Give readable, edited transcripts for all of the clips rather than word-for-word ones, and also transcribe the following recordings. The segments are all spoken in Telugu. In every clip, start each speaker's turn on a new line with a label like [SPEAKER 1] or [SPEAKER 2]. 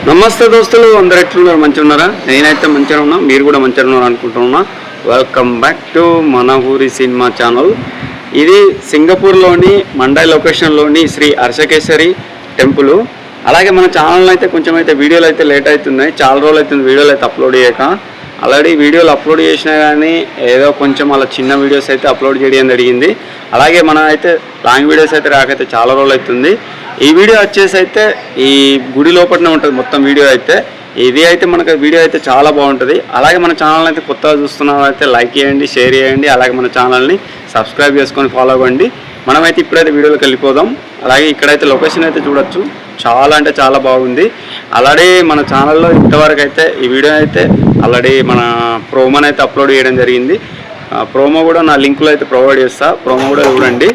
[SPEAKER 1] నమస్తే దోస్తులు, అందరు ఎట్లున్నారు? మంచిగా ఉన్నారా? నేనైతే మంచిగా ఉన్నా, మీరు కూడా మంచిగా ఉన్నారు అనుకుంటున్నా. వెల్కమ్ బ్యాక్ టు మన ఊరి సినిమా ఛానల్. ఇది సింగపూర్లోని మండై లొకేషన్లోని శ్రీ హర్షకేశ్వరి టెంపుల్. అలాగే మన ఛానల్ అయితే కొంచెం అయితే వీడియోలు అయితే లేట్ అవుతున్నాయి, చాలా రోజులు అవుతుంది వీడియోలు అయితే అప్లోడ్ చేయక. ఆల్రెడీ వీడియోలు అప్లోడ్ చేసినా కానీ ఏదో కొంచెం అలా చిన్న వీడియోస్ అయితే అప్లోడ్ చేయడం జరిగింది. అలాగే మన అయితే లాంగ్ వీడియోస్ అయితే రాకైతే చాలా రోజులు అవుతుంది. ఈ వీడియో వచ్చేసి అయితే ఈ గుడి లోపలనే ఉంటుంది మొత్తం వీడియో అయితే. ఇది అయితే మనకు వీడియో అయితే చాలా బాగుంటుంది. అలాగే మన ఛానల్ అయితే కొత్తగా చూస్తున్న అయితే లైక్ చేయండి, షేర్ చేయండి. అలాగే మన ఛానల్ని సబ్స్క్రైబ్ చేసుకొని ఫాలో అవ్వండి. మనమైతే ఇప్పుడైతే వీడియోలోకి వెళ్ళిపోదాం. అలాగే ఇక్కడైతే లొకేషన్ అయితే చూడొచ్చు, చాలా అంటే చాలా బాగుంది. ఆల్రెడీ మన ఛానల్లో ఇంతవరకు అయితే ఈ వీడియో అయితే ఆల్రెడీ మన ప్రోమోని అయితే అప్లోడ్ చేయడం జరిగింది. ప్రోమో కూడా నా లింకులో అయితే ప్రొవైడ్ చేస్తా, ప్రోమో కూడా చూడండి.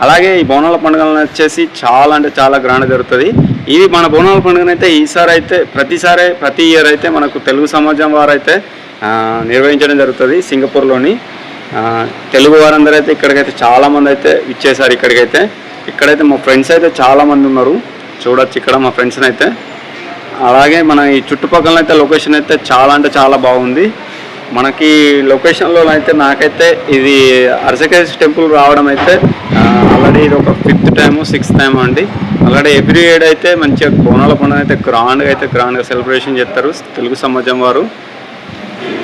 [SPEAKER 1] అలాగే ఈ బోనాల పండుగలను వచ్చేసి చాలా అంటే చాలా గ్రాండ్ జరుగుతుంది. ఇది మన బోనాల పండుగను అయితే ఈసారి అయితే ప్రతి ఇయర్ అయితే మనకు తెలుగు సమాజం వారు అయితే నిర్వహించడం జరుగుతుంది సింగపూర్లోని. తెలుగు వారందరూ అయితే ఇక్కడికైతే చాలామంది అయితే ఇచ్చేసారు. ఇక్కడైతే మా ఫ్రెండ్స్ అయితే చాలామంది ఉన్నారు, చూడొచ్చు ఇక్కడ మా ఫ్రెండ్స్ని అయితే. అలాగే మన ఈ చుట్టుపక్కల అయితే లొకేషన్ అయితే చాలా అంటే చాలా బాగుంది. మనకి లొకేషన్లో అయితే నాకైతే ఇది హర్షకేశ్వరి టెంపుల్ రావడం అయితే ఆల్రెడీ ఇది ఒక 5th టైము 6th టైం అండి. ఆల్రెడీ ఎవ్రీ ఇయర్ అయితే మంచిగా బోనాల పండుగ అయితే గ్రాండ్గా సెలబ్రేషన్ చేస్తారు తెలుగు సమాజం వారు.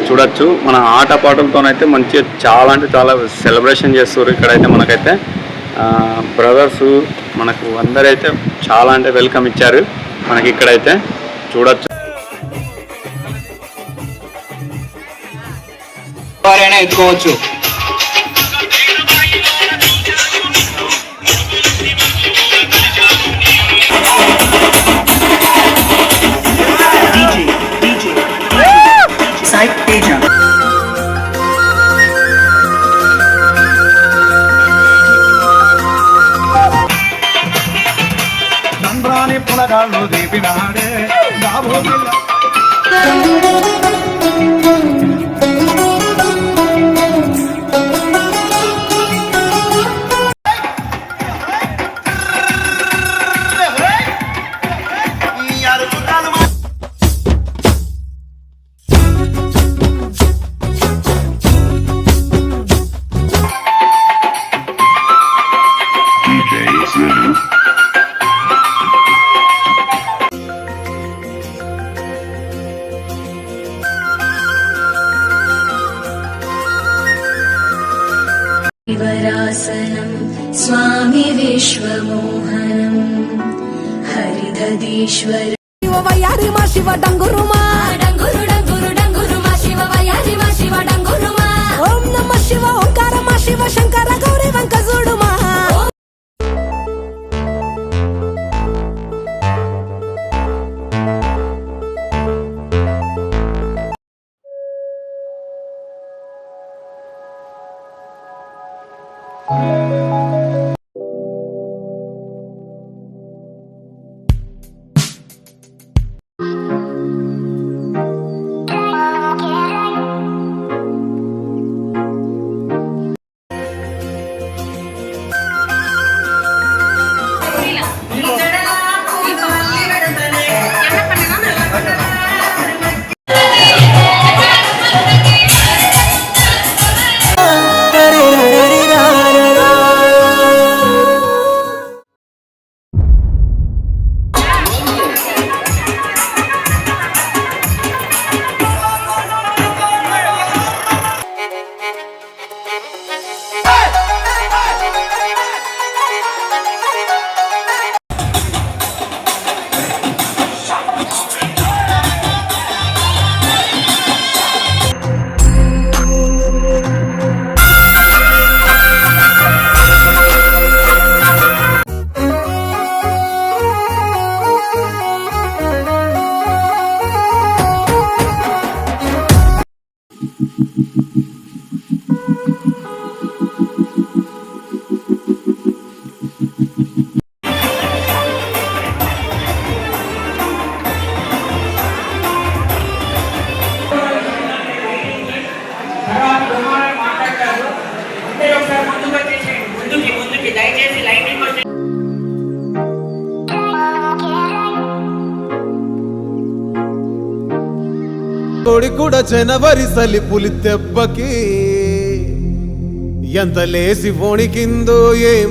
[SPEAKER 1] చూడొచ్చు మన ఆటపాటలతోనైతే మంచిగా చాలా అంటే చాలా సెలబ్రేషన్ చేస్తారు. ఇక్కడైతే మనకైతే బ్రదర్సు మనకు అందరైతే చాలా అంటే వెల్కమ్ ఇచ్చారు మనకి. ఇక్కడైతే చూడొచ్చు,
[SPEAKER 2] ఎవరైనా ఎత్తుకోవచ్చు. నంద్రాని పులగాళ్ళు దీపినాడే
[SPEAKER 3] वरासनं स्वामी विश्वमोहनं हरिदधीश्वर वयारि मा शिव डंगुरुमा डंगुरु डंगुरु डंगुरु मा शिव वयारि मा शिव डंगुरुमा ओम नमः शिव ओंकार मा शिव शंकर गौरी वंकजुडुमा.
[SPEAKER 4] కోడి కూడా జనవరి సలి పులి దెబ్బకి ఎంత లేసి వణికిందో ఏం